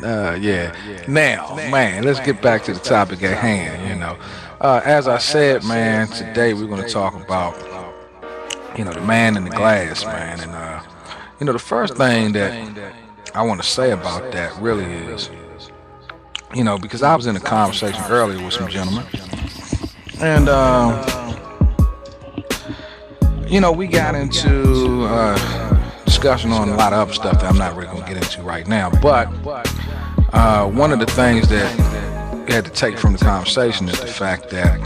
Yeah. Now, man, let's get back to the topic at hand. As I said, man, today we're going to talk about, the man in the glass, man. And the first thing that I want to say about that really is, because I was in a conversation earlier with some gentlemen, and we got into discussion on a lot of other stuff that I'm not really going to get into right now. But one of the things that we had to take from the conversation is the fact that,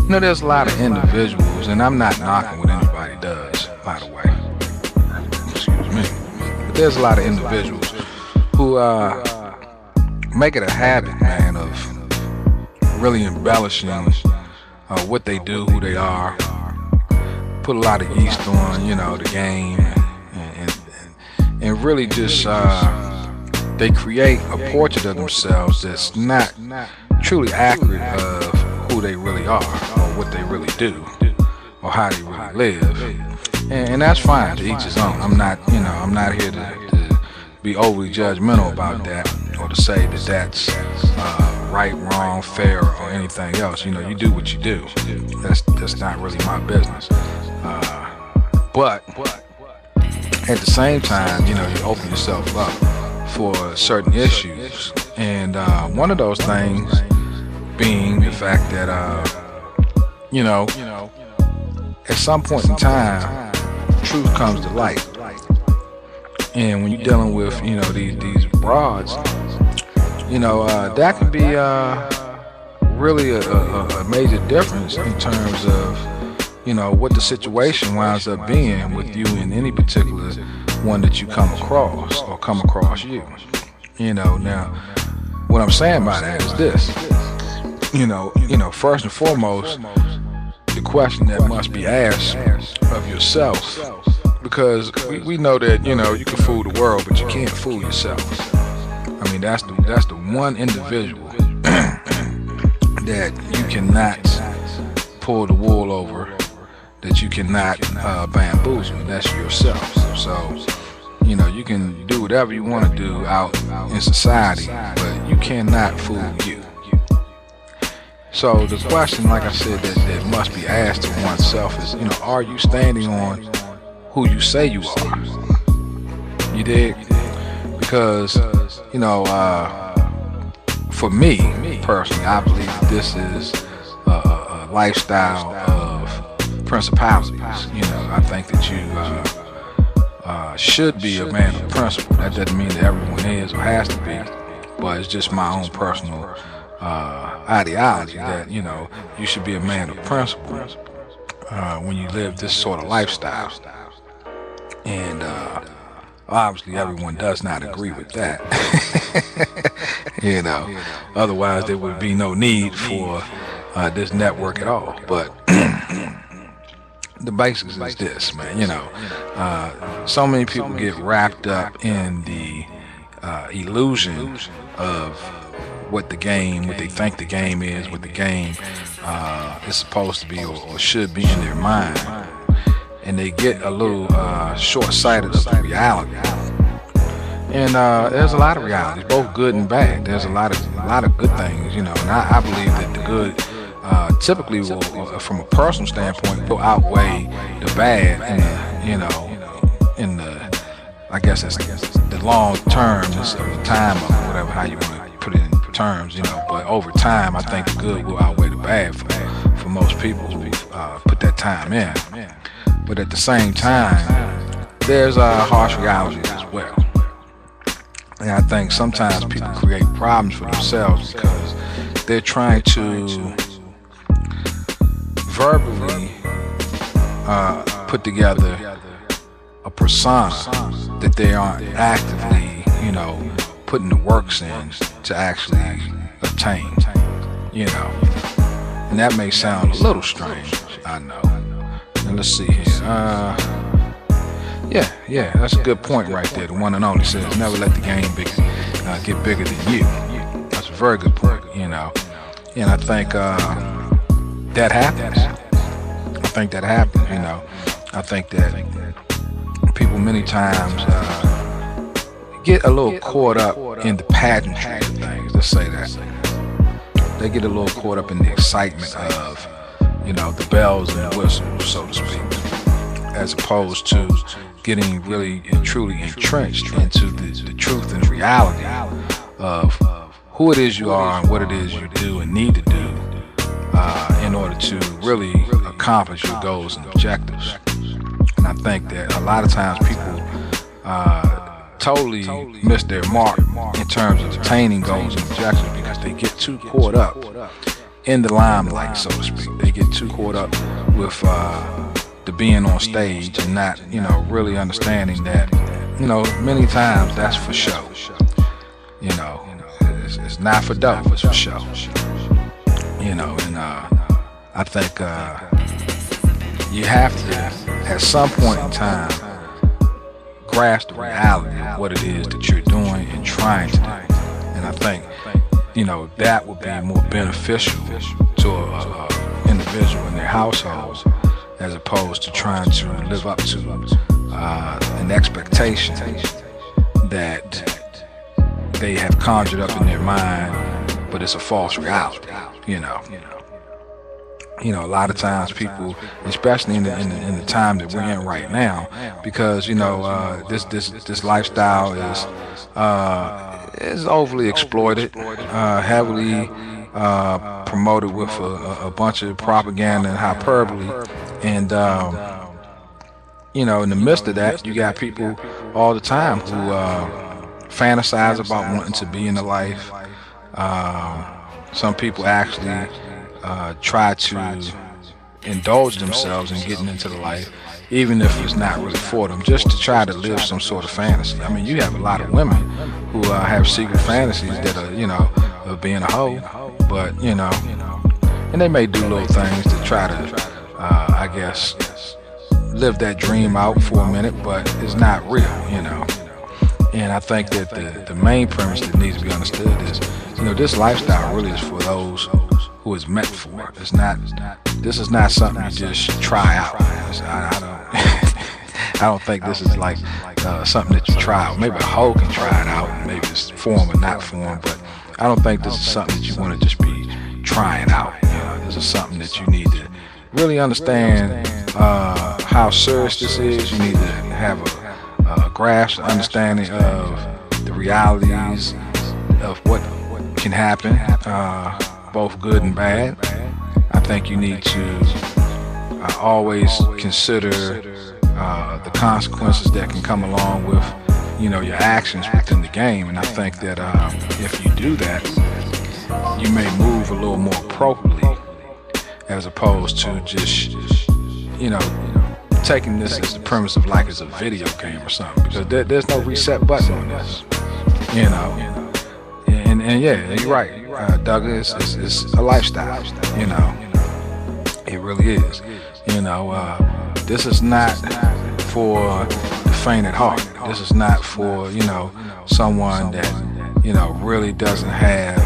there's a lot of individuals, and I'm not knocking what anybody does, by the way. Excuse me. But there's a lot of individuals who make it a habit, man, of really embellishing what they do, who they are. Put a lot of yeast on, the game, and really just they create a portrait of themselves that's not truly accurate of who they really are, or what they really do, or how they really live, and that's fine. To each his own. I'm not here to be overly judgmental about that, or to say that that's right, wrong, fair, or anything else. You do what you do. That's not really my business. But at the same time, you open yourself up for certain issues, and one of those things being the fact that at some point in time, truth comes to light, and when you're dealing with these broads, that can be really a major difference in terms of what the situation winds up being with you in any particular one that you come across, or come across you. Now what I'm saying by that is this. First and foremost, the question that must be asked of yourself, because we know that you can fool the world, but you can't fool yourself. I mean, that's the one individual that you cannot pull the wool over, that you cannot bamboozle, and that's yourself. So you can do whatever you want to do out in society, but you cannot fool you. So the question, like I said, that must be asked to oneself is, are you standing on who you say you are? You dig? Because, for me personally, I believe that this is a lifestyle of principalities. I think that you should be a man of principle. That doesn't mean that everyone is or has to be, but it's just my own personal ideology that you should be a man of principle when you live this sort of lifestyle. And obviously everyone does not agree with that. Otherwise there would be no need for this network at all. But the basics is this, man. So many people get wrapped up in the illusion of what they think the game is, what the game is supposed to be, or should be in their mind, and they get a little short-sighted of the reality. And there's a lot of realities, both good and bad. There's a lot of good things, and I believe that the good typically will, from a personal standpoint, will outweigh the bad in the I guess it's the long term, is the time of whatever, how you want to put it in terms, but over time I think the good will outweigh the bad for most people who put that time in. But at the same time, there's harsh realities as well. And I think sometimes people create problems for themselves because they're trying to verbally put together a persona that they aren't actively, putting the works in to actually obtain, And that may sound a little strange, I know. And let's see here. Yeah, that's a good point right there. The one and only says, never let the game get bigger than you. That's a very good point, And I think that happens. I think that people many times get a little caught up in the pageantry of things. Let's say that they get a little caught up in the excitement of, the bells and the whistles, so to speak, as opposed to getting really and truly entrenched into the truth and reality of who it is you are and what it is you do and need to do in order to really accomplish your goals and objectives. And I think that a lot of times people totally miss their mark in terms of attaining goals and objectives because they get too caught up in the limelight, so to speak. They get too caught up with the being on stage and not, really understanding that, many times that's for show. It's not for dough, it's for show. And I think you have to, at some point in time, grasp the reality of what it is that you're doing and trying to do. And I think, that would be more beneficial to an individual in their households as opposed to trying to live up to an expectation that they have conjured up in their mind, but it's a false reality, a lot of times people, especially in the time that we're in right now, because this lifestyle is overly exploited, heavily promoted with a bunch of propaganda and hyperbole, and in the midst of that, you got people all the time who fantasize about wanting to be in the life. Some people actually try to indulge themselves in getting into the life, even if it's not really for them, just to try to live some sort of fantasy. I mean, you have a lot of women who have secret fantasies that are, of being a hoe, but, and they may do little things to try to, I guess, live that dream out for a minute, but it's not real, And I think that the main premise that needs to be understood is, this lifestyle really is for those who it's meant for. This is not something you just try out. I don't think this is like something that you try out. Maybe a hoe can try it out, and maybe it's form or not form, but I don't think this is something that you want to just be trying out. This is something that you need to really understand how serious this is. You need to have a grasp, understanding of the realities of what can happen, both good and bad. I think you need to always consider the consequences that can come along with, your actions within the game. And I think that if you do that, you may move a little more appropriately, as opposed to just, taking this as the premise of like it's a video game or something, because there's no reset button on this, And yeah, you're right, Doug. It's a lifestyle, It really is. This is not for the faint at heart. This is not for, someone that, really doesn't have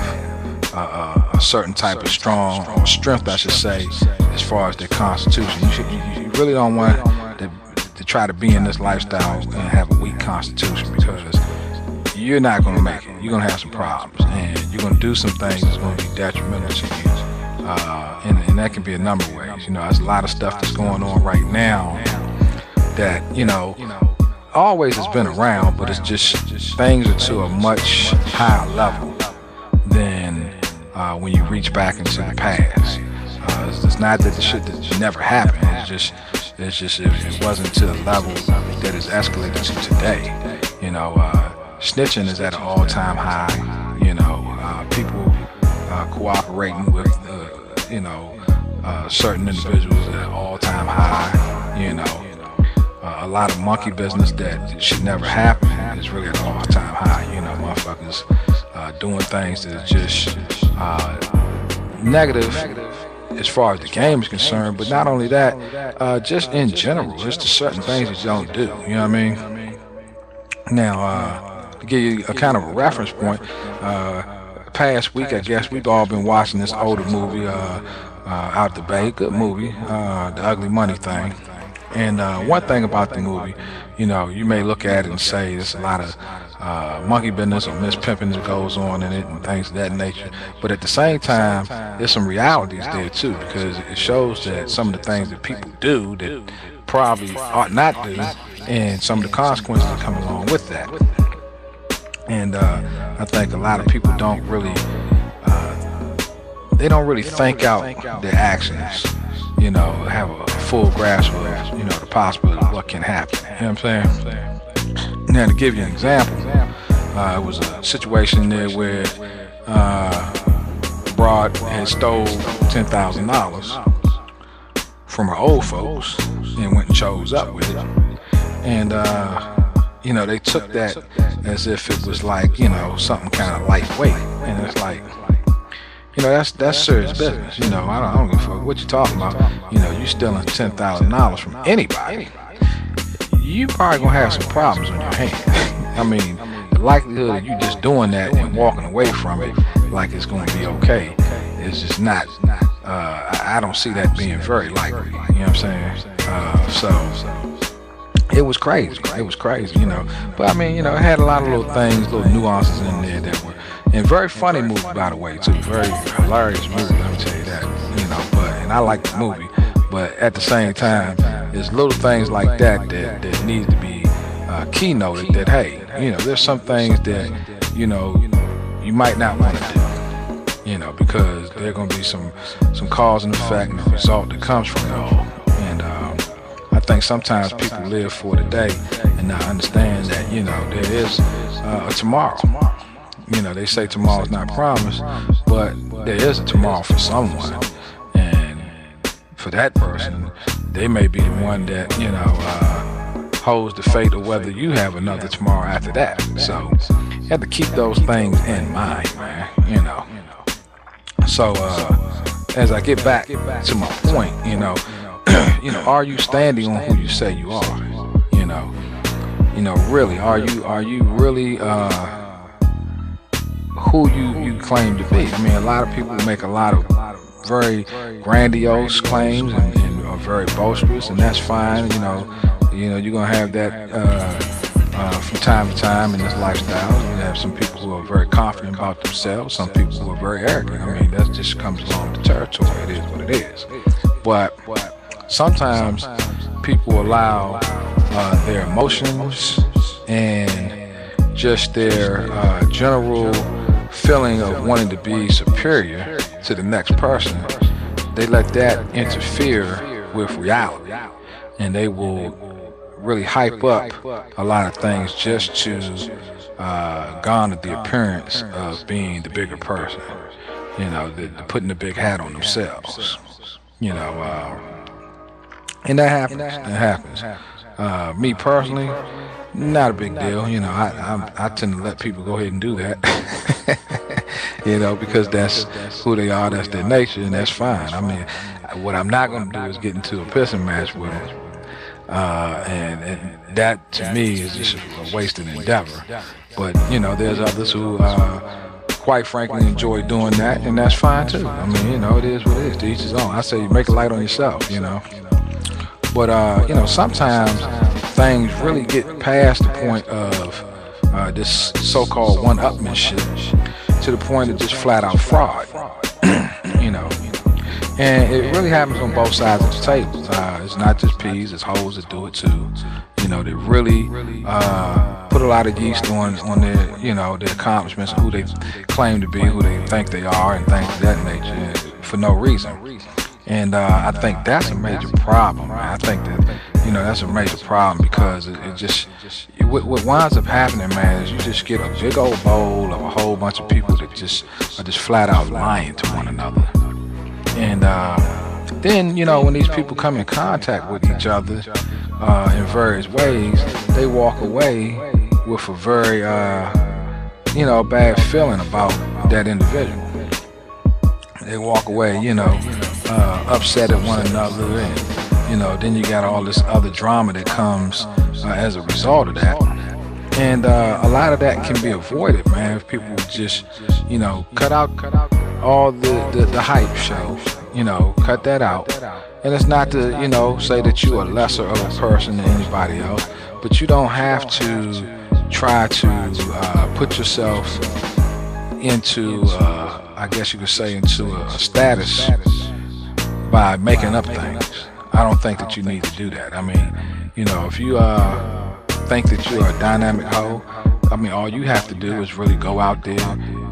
a certain type of strength, I should say, as far as their constitution. You really don't want to try to be in this lifestyle and have a weak constitution, because you're not going to make it. You're going to have some problems, and you're going to do some things that's going to be detrimental to you. And that can be a number of ways. There's a lot of stuff that's going on right now that, always has been around, but it's just things are to a much higher level than when you reach back into the past. It's not that the shit that never happened. It wasn't to the level that is escalated to today. Snitching is at an all-time high. People cooperating with certain individuals at an all-time high. A lot of monkey business that should never happen is really at an all-time high. Motherfuckers doing things that are just negative as far as the game is concerned, but not only that, just in general, there's just certain things that you don't do. You know what I mean? Now, to give you a kind of a reference point, past week, I guess we've all been watching this older movie, Out the Bay, good movie, The Ugly Money Thing. And one thing about the movie, you may look at it and say there's a lot of monkey business or Miss Pimpin that goes on in it and things of that nature. But at the same time, there's some realities there too, because it shows that some of the things that people do that probably ought not do, and some of the consequences that come along with that. And I think a lot of people don't really think out their actions, you know, have a full grasp of, you know, the possibility of what can happen. You know what I'm saying? Now, to give you an example, it was a situation there where broad had stole $10,000 from her old folks and went and chose up with it. And you know, they took that as if it was like, you know, something kind of lightweight. And it's like, you know, that's serious business. You know, I don't give a fuck what you talking about. You know, you stealing $10,000 from anybody, you probably gonna have some problems on your hands. I mean, the likelihood of you just doing that and walking away from it like it's gonna be okay is just not. I don't see that being very likely. You know what I'm saying? So it was crazy. It was crazy, you know. But I mean, you know, it had a lot of little things, little nuances in there that were, and very funny movie, by the way, too. Very hilarious movie, let me tell you that. You know, and I like the movie, but at the same time, there's little things like that need to be keynoted. That hey, you know, there's some things that, you know, you might not want to do, you know, because there's gonna be some cause and effect and the result that comes from it all. And I think sometimes people live for today and not understand that, you know, there is a tomorrow. You know, they say tomorrow's not promised, but there is a tomorrow for someone. And for that person, they may be the one that, you know, holds the fate of whether you have another tomorrow after that. So you have to keep those things in mind, man, you know. So as I get back to my point, you know, are you standing on who you say you are? You know, really, are you really who you claim to be? I mean, a lot of people make a lot of very grandiose claims and are very boisterous, and that's fine. You know, you're gonna have that from time to time in this lifestyle. You have some people who are very confident about themselves, some people who are very arrogant. I mean, that just comes along the territory. It is what it is. But sometimes people allow their emotions and just their general feeling of wanting to be superior to the next person. They let that interfere with reality, and they will really hype up a lot of things just to garner the appearance of being the bigger person. You know, putting the big hat on themselves. You know, and that happens. It happens. Me personally, not a big deal. You know, I tend to let people go ahead and do that. You know, because that's who they are, that's their nature, and that's fine. I mean, what I'm not going to do is get into a pissing match with them. And that to me is just a wasted endeavor. But you know, there's others who quite frankly enjoy doing that, and that's fine too. I mean, you know, it is what it is. To each his own. I say make a light on yourself, you know. But you know, sometimes things really get past the point of this so-called one-upmanship to the point of just flat-out fraud. You know. And it really happens on both sides of the table. It's not just P's, it's hoes that do it too. You know, they really put a lot of yeast on their, you know, their accomplishments, who they claim to be, who they think they are, and things of that nature for no reason. And I think that's a major problem, man. I think that, you know, that's a major problem because what winds up happening, man, is you just get a big old bowl of a whole bunch of people that just are just flat out lying to one another. And then, you know, when these people come in contact with each other in various ways, they walk away with a very, you know, bad feeling about that individual. They walk away, you know, upset at one another, and, you know, then you got all this other drama that comes as a result of that. And a lot of that can be avoided, man, if people just, you know, cut out all the hype show, you know, cut that out. And it's not to, you know, say that you are lesser of a person than anybody else, but you don't have to try to put yourself into, I guess you could say, into a status by making up things. I don't think that you need to do that. I mean, you know, if you think that you're a dynamic hoe, I mean, all you have to do is really go out there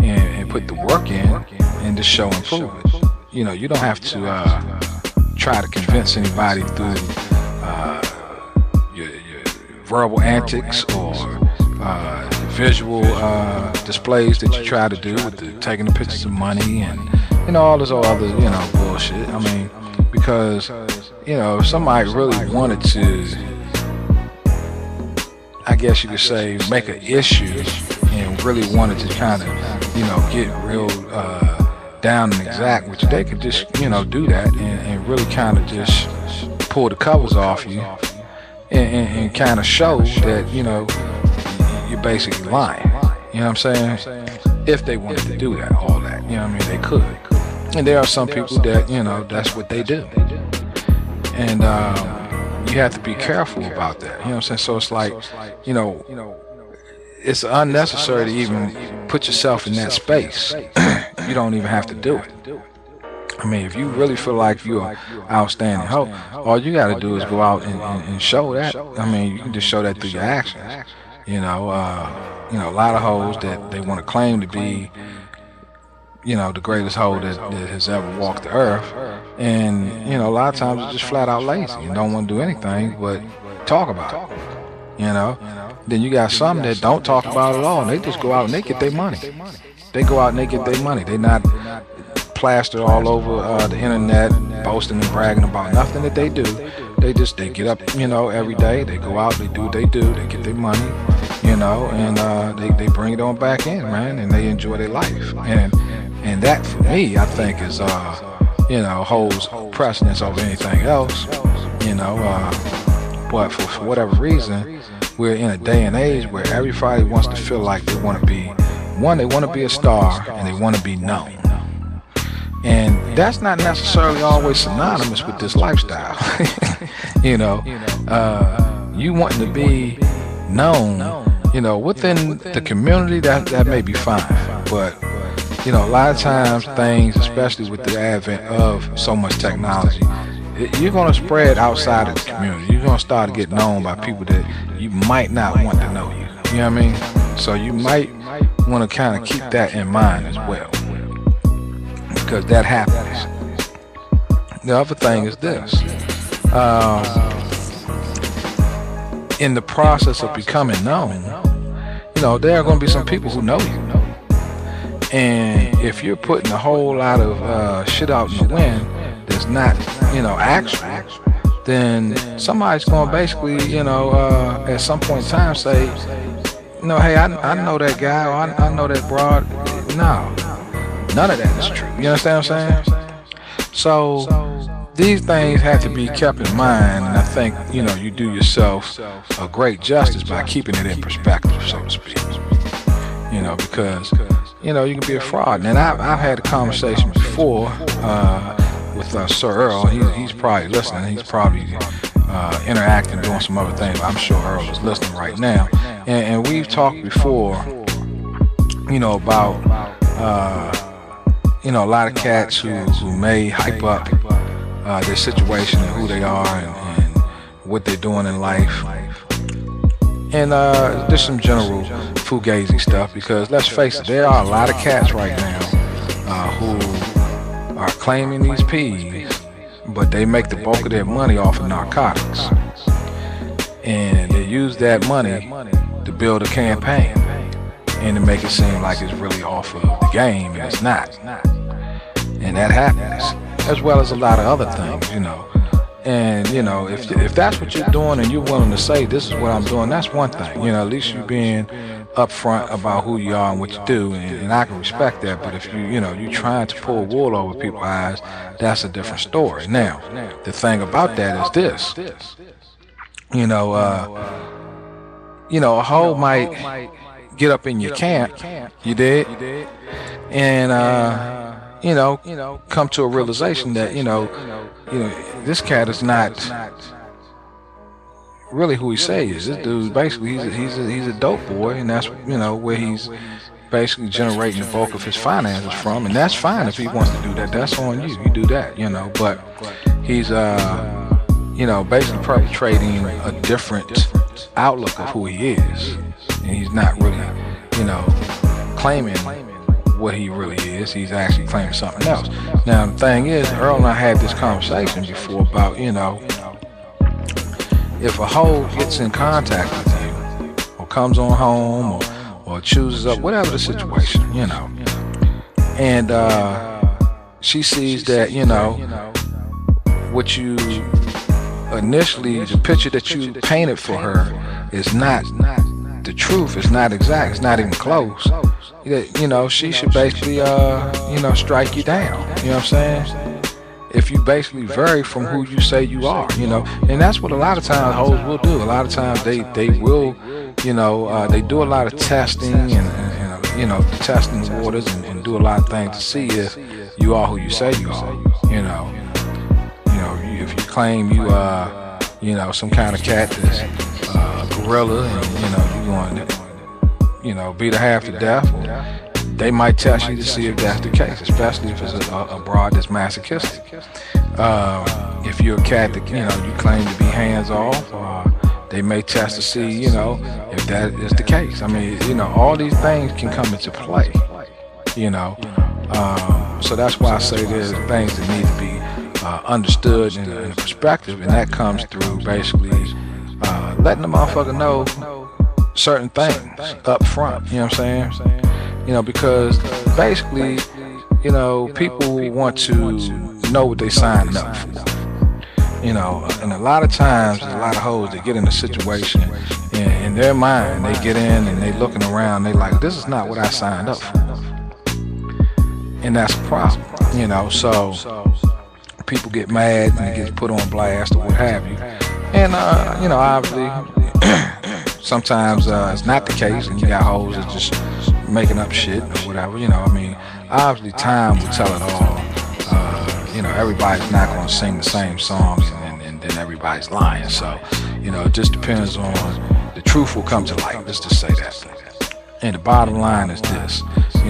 and put the work in and just show and prove it. You know, you don't have to try to convince anybody through your verbal antics or visual displays that you try to do with the taking the pictures of money and, you know, all this other, you know, bullshit. I mean, because, you know, if somebody really wanted to, I guess you could say, make an issue and really wanted to kind of, you know, get real down and exact, which they could just, you know, do that and really kind of just pull the covers off you and kind of show that, you know, you're basically lying. You know what I'm saying? If they wanted to do that, all that, you know what I mean, they could. And there are some people that, you know, that's what they do. And you have to be careful about that. You know what I'm saying? So it's like, you know, it's unnecessary to even put yourself in that space. You don't even have to do it. I mean, if you really feel like you're an outstanding hoe, all you got to do is go out and show that. I mean, you can just show that through your actions. You know, a lot of hoes that they want to claim to be, you know, the greatest hoe that has ever walked the earth, and, you know, a lot of times it's just flat out lazy and don't want to do anything but talk about it. You know, then you got some that don't talk about it at all, and they just go out and they get their money. They go out and they get their money. They not plastered all over the internet, boasting and bragging about nothing that they do. They get up, you know, every day. They go out, they do what they do, they get their money, you know, and they bring it on back in, man, and they enjoy their life. And that, for me, I think is, you know, holds precedence over anything else, you know. But for whatever reason, we're in a day and age where everybody wants to feel like they want to be, they want to be a star and they want to be known. And that's not necessarily always synonymous with this lifestyle. You know, you wanting to be known, you know, within the community, that may be fine. But, you know, a lot of times things, especially with the advent of so much technology, you're going to spread outside of the community. You're going to start to get known by people that you might not want to know you. You know what I mean? So you might want to kind of keep that in mind as well, because that happens. The other thing is this. In the process of becoming known, you know, there are going to be some people who know you. And if you're putting a whole lot of shit out in the wind that's not, you know, actual, then somebody's going to basically, you know, at some point in time say, you know, hey, I know that guy, or I know that broad. No, none of that is true. You understand what I'm saying? So these things have to be kept in mind, and I think, you know, you do yourself a great justice by keeping it in perspective, so to speak. You know, because, you know, you can be a fraud. And I've had a conversation before with Sir Earl. He's probably listening. He's probably interacting, doing some other things. I'm sure Earl is listening right now. And we've talked before, you know, about, you know, a lot of cats who may hype up their situation and who they are and what they're doing in life. And there's some general fugazi stuff, because let's face it, there are a lot of cats right now who are claiming these P's, but they make the bulk of their money off of narcotics. And they use that money to build a campaign and to make it seem like it's really off of the game, and it's not. And that happens, as well as a lot of other things, you know. And, you know, if that's what you're doing and you're willing to say, this is what I'm doing, that's one thing. You know, at least you're being upfront about who you are and what you do, and I can respect that. But if you know, you're trying to pull wool over people's eyes, that's a different story. Now, the thing about that is this. You know, a hoe might get up in your camp, you did, and you know, come to a realization that, you know, this cat is not really who he say he is. This dude basically he's a dope boy, and that's where he's basically generating the bulk of his finances from, and that's fine if he wants to do that. That's on you. You do that, But he's basically perpetrating a different outlook of who he is, and he's not really claiming what he really is. He's actually claiming something else. Now the thing is, Earl and I had this conversation before about if a hoe gets in contact with you, or comes on home, or chooses up, whatever the situation, and she sees that what you initially, the picture that you painted for her is not the truth. It's not exact. It's not even close. She should basically strike you down. You know what I'm saying? If you basically vary from who you say you are, and that's what a lot of times hoes will do. A lot of times they will, they do a lot of testing and testing the waters and do a lot of things to see if you are who you say you are. If you claim you are, some kind of cat that's a gorilla, and you're going to beat her half to death, or they might test you to see if that's the case, especially if it's a broad that's masochistic. If you're a cat that you claim to be hands off, they may test to see if that is the case. I mean, all these things can come into play. So that's why I say there's things that need to be understood in a perspective, and that comes through basically letting the motherfucker know certain things up front. You know what I'm saying? Because basically, people want to know what they signing up for. And a lot of times, there's a lot of hoes that get in a situation, and in their mind, they get in and they looking around, they like, this is not what I signed up for. And that's a problem, so people get mad and it gets put on blast or what have you. And, obviously, sometimes it's not the case, and you got hoes that just making up shit or whatever, obviously time will tell it all. Everybody's not going to sing the same songs, and then everybody's lying. So, it just depends on, the truth will come to light, let's just say that. And the bottom line is this, if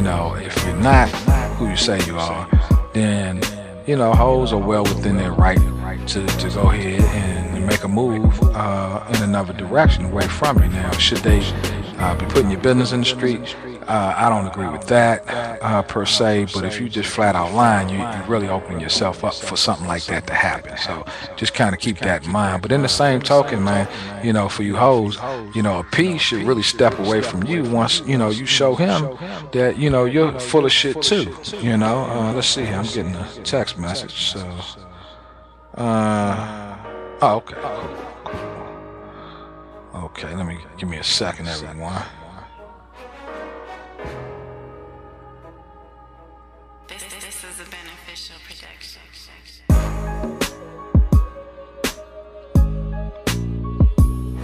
you're not who you say you are, then, hoes are well within their right to go ahead and make a move in another direction away from you. Now, should they be putting your business in the street? I don't agree with that per se, but if you just flat out lying, you're really opening yourself up for something like that to happen. So just kind of keep that in mind. But in the same token, man, for you hoes, a P should really step away from you once, you show him that, you're full of shit too. Let's see here, I'm getting a text message. So, okay, cool. Okay, give me a second, everyone. This is a beneficial production.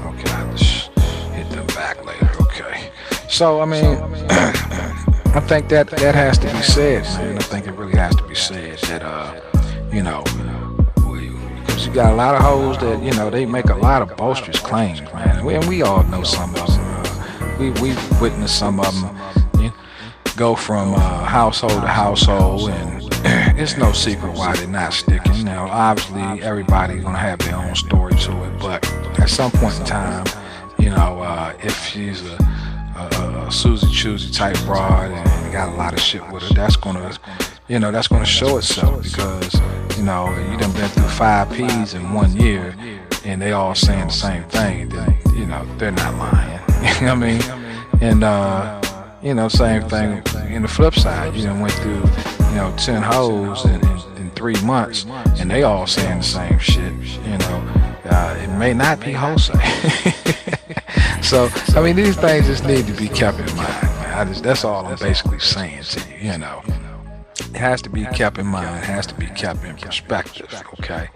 Okay, I'll just hit them back later. Okay. So, I think that has to be said, man. I think it really has to be said that, because you got a lot of hoes that, they make a lot of boisterous claims, man. And we all know some of them. We've witnessed some of them go from household to household, and it's no secret why they're not sticking. Now, obviously, everybody's gonna have their own story to it, but at some point in time, if she's a Susie Choosy type broad and got a lot of shit with her, that's gonna show itself, because you done been through 5 P's in 1 year, and they all saying the same thing. Then they're not lying. You know what I mean? And same thing in the flip side. You done went through, 10 hoes in 3 months, and they all saying the same shit. It may not be wholesale. So, these things just need to be kept in mind, man. That's all I'm basically saying to you, It has to be kept in mind. It has to be kept in perspective, okay?